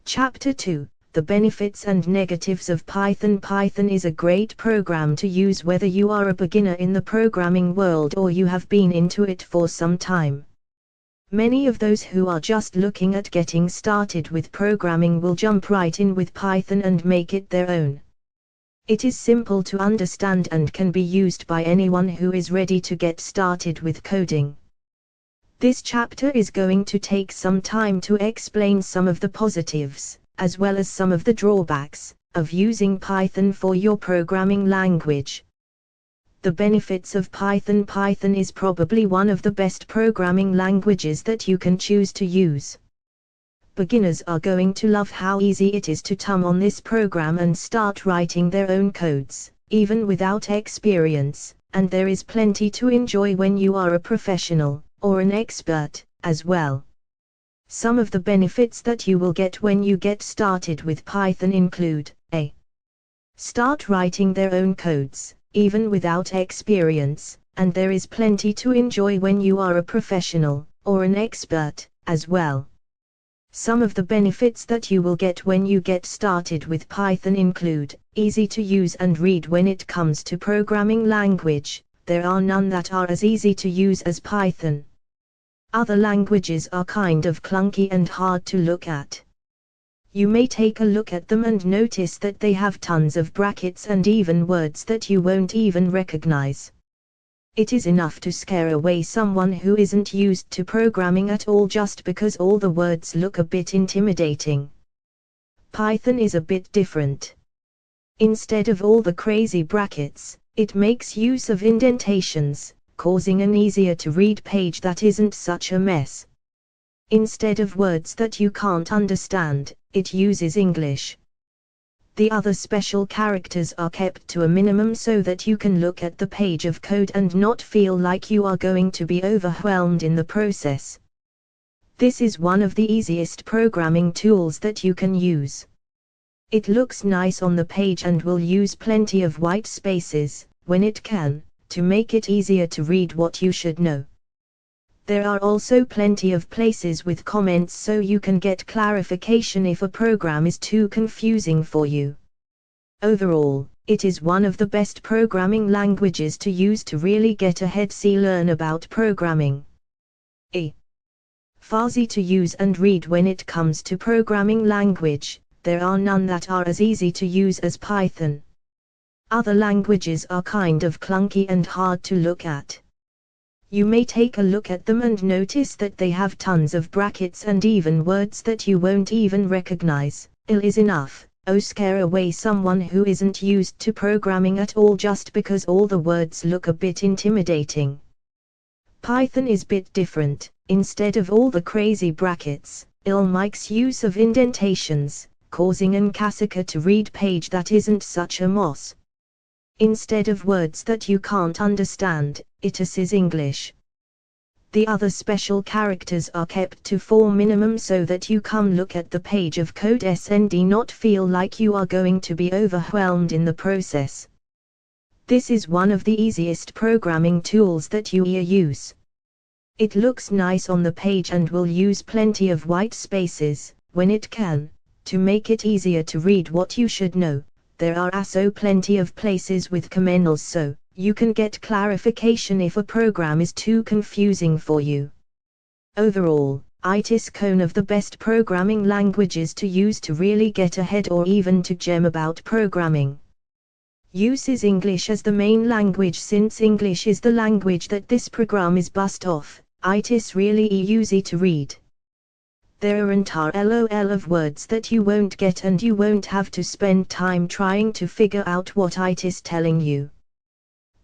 Chapter 2: The Benefits and Negatives of Python. Python is a great program to use whether you are a beginner in the programming world or you have been into it for some time. Many of those who are just looking at getting started with programming will jump right in with Python and make it their own. It is simple to understand and can be used by anyone who is ready to get started with coding. This chapter is going to take some time to explain some of the positives, as well as some of the drawbacks, of using Python for your programming language. The benefits of Python. Python is probably one of the best programming languages that you can choose to use. Beginners are going to love how easy it is to turn on this program and start writing their own codes, even without experience, and there is plenty to enjoy when you are a professional, or an expert, as well. Some of the benefits that you will get when you get started with Python include: a. Start writing their own codes, even without experience, and there is plenty to enjoy when you are a professional, or an expert, as well. Some of the benefits that you will get when you get started with Python include: easy to use and read. When it comes to programming language, there are none that are as easy to use as Python. Other languages are kind of clunky and hard to look at. You may take a look at them and notice that they have tons of brackets and even words that you won't even recognize. It is enough to scare away someone who isn't used to programming at all just because all the words look a bit intimidating. Python is a bit different. Instead of all the crazy brackets, it makes use of indentations, causing an easier to read page that isn't such a mess. Instead of words that you can't understand, it uses English. The other special characters are kept to a minimum so that you can look at the page of code and not feel like you are going to be overwhelmed in the process. This is one of the easiest programming tools that you can use. It looks nice on the page and will use plenty of white spaces, when it can, to make it easier to read what you should know. There are also plenty of places with comments so you can get clarification if a program is too confusing for you. Overall, it is one of the best programming languages to use to really get ahead. Learn about programming. Fuzzy to use and read. When it comes to programming language, there are none that are as easy to use as Python. Other languages are kind of clunky and hard to look at. You may take a look at them and notice that they have tons of brackets and even words that you won't even recognize. Is enough, scare away someone who isn't used to programming at all just because all the words look a bit intimidating. Python is bit different. Instead of all the crazy brackets, it makes use of indentations, causing an easier to read page that isn't such a mess. Instead of words that you can't understand, it uses English. The other special characters are kept to 4 minimum so that you can look at the page of code and not feel like you are going to be overwhelmed in the process. This is one of the easiest programming tools that you use. It looks nice on the page and will use plenty of white spaces, when it can, to make it easier to read what you should know. There are also plenty of places with comments so you can get clarification if a program is too confusing for you. Overall, it is one of the best programming languages to use to really get ahead or even to gem about programming. Uses English as the main language. Since English is the language that this program is based off, it is really easy to read. There aren't a lot of words that you won't get and you won't have to spend time trying to figure out what it is telling you.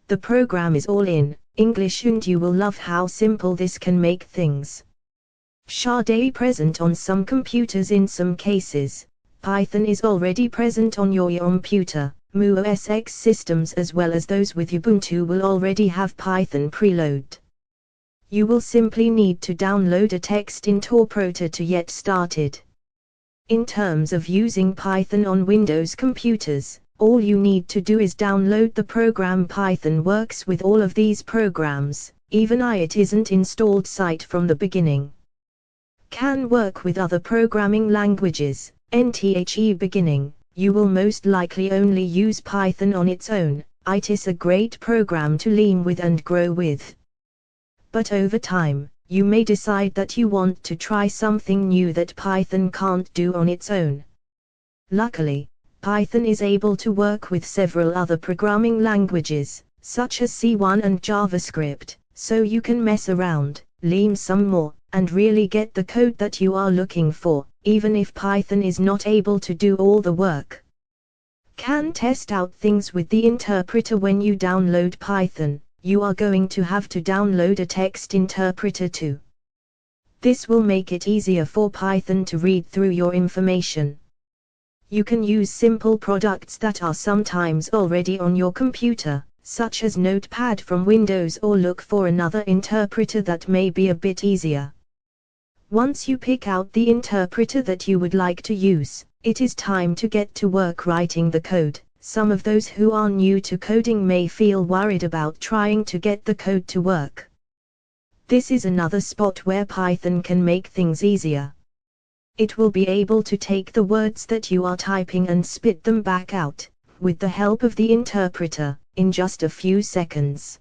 The program is all in English and you will love how simple this can make things. Already present on some computers. In some cases, Python is already present on your computer. OS X systems as well as those with Ubuntu will already have Python preloaded. You will simply need to download a text interpreter to get started. In terms of using Python on Windows computers, all you need to do is download the program. Python works with all of these programs, even it isn't installed from the beginning. Can work with other programming languages. NTHE beginning, you will most likely only use Python on its own. It is a great program to lean with and grow with. But over time, you may decide that you want to try something new that Python can't do on its own. Luckily, Python is able to work with several other programming languages, such as C1 and JavaScript, so you can mess around, lean some more, and really get the code that you are looking for, even if Python is not able to do all the work. Can test out things with the interpreter. When you download Python, you are going to have to download a text interpreter too. This will make it easier for Python to read through your information. You can use simple products that are sometimes already on your computer, such as Notepad from Windows, or look for another interpreter that may be a bit easier. Once you pick out the interpreter that you would like to use, it is time to get to work writing the code. Some of those who are new to coding may feel worried about trying to get the code to work. This is another spot where Python can make things easier. It will be able to take the words that you are typing and spit them back out, with the help of the interpreter, in just a few seconds.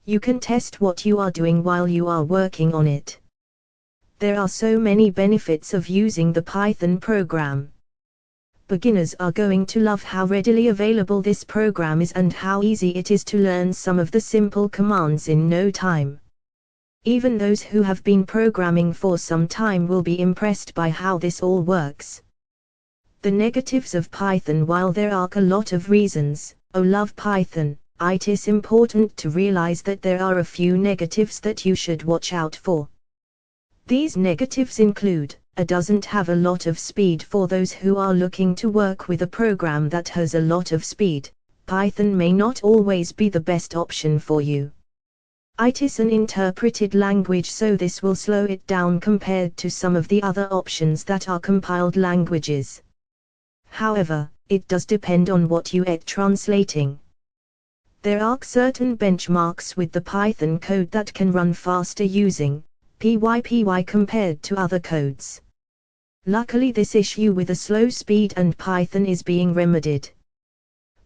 You can test what you are doing while you are working on it. There are so many benefits of using the Python program. Beginners are going to love how readily available this program is and how easy it is to learn some of the simple commands in no time. Even those who have been programming for some time will be impressed by how this all works. The negatives of Python. While there are a lot of reasons, love Python, it is important to realize that there are a few negatives that you should watch out for. These negatives include, it doesn't have a lot of speed. For those who are looking to work with a program that has a lot of speed, Python may not always be the best option for you. It is an interpreted language, so this will slow it down compared to some of the other options that are compiled languages. However, it does depend on what you are translating. There are certain benchmarks with the Python code that can run faster using PyPy compared to other codes. Luckily, this issue with a slow speed and Python is being remedied.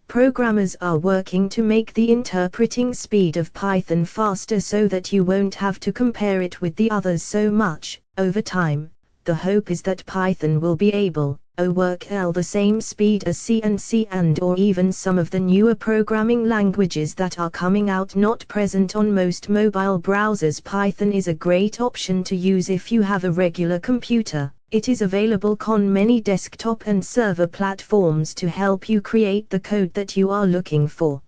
Programmers are working to make the interpreting speed of Python faster so that you won't have to compare it with the others so much. Over time, the hope is that Python will be able to work at the same speed as C and or even some of the newer programming languages that are coming out, not present on most mobile browsers. Python is a great option to use if you have a regular computer. It is available on many desktop and server platforms to help you create the code that you are looking for.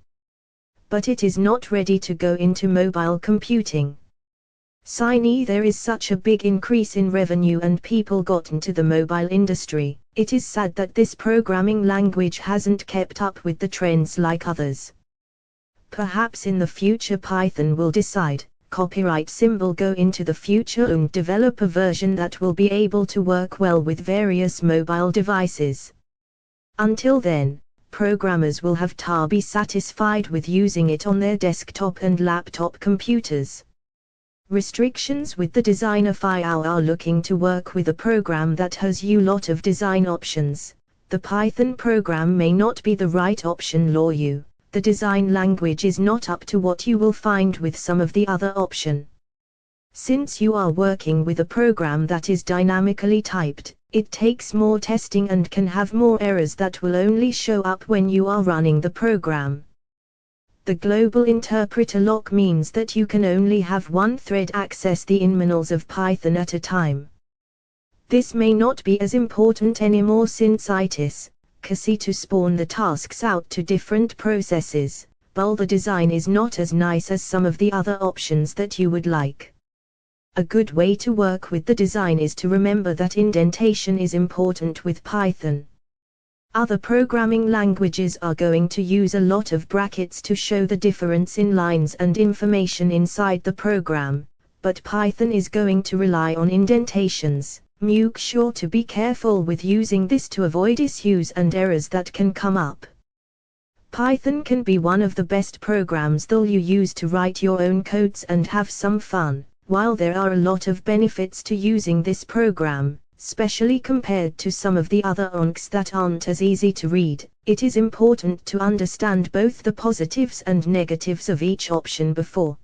But it is not ready to go into mobile computing. Since there is such a big increase in revenue and people got into the mobile industry, it is sad that this programming language hasn't kept up with the trends like others. Perhaps in the future Python will decide, copyright symbol, go into the future and develop a version that will be able to work well with various mobile devices. Until then, programmers will have to be satisfied with using it on their desktop and laptop computers. Restrictions with the designer. If you are looking to work with a program that has a lot of design options, the Python program may not be the right option for you. The design language is not up to what you will find with some of the other option. Since you are working with a program that is dynamically typed, it takes more testing and can have more errors that will only show up when you are running the program. The global interpreter lock means that you can only have one thread access the inminals of Python at a time. This may not be as important anymore since it is easy to spawn the tasks out to different processes, but the design is not as nice as some of the other options that you would like. A good way to work with the design is to remember that indentation is important with Python. Other programming languages are going to use a lot of brackets to show the difference in lines and information inside the program, but Python is going to rely on indentations. Make sure to be careful with using this to avoid issues and errors that can come up. Python can be one of the best programs that you use to write your own codes and have some fun. While there are a lot of benefits to using this program, Especially compared to some of the other ONCs that aren't as easy to read, it is important to understand both the positives and negatives of each option before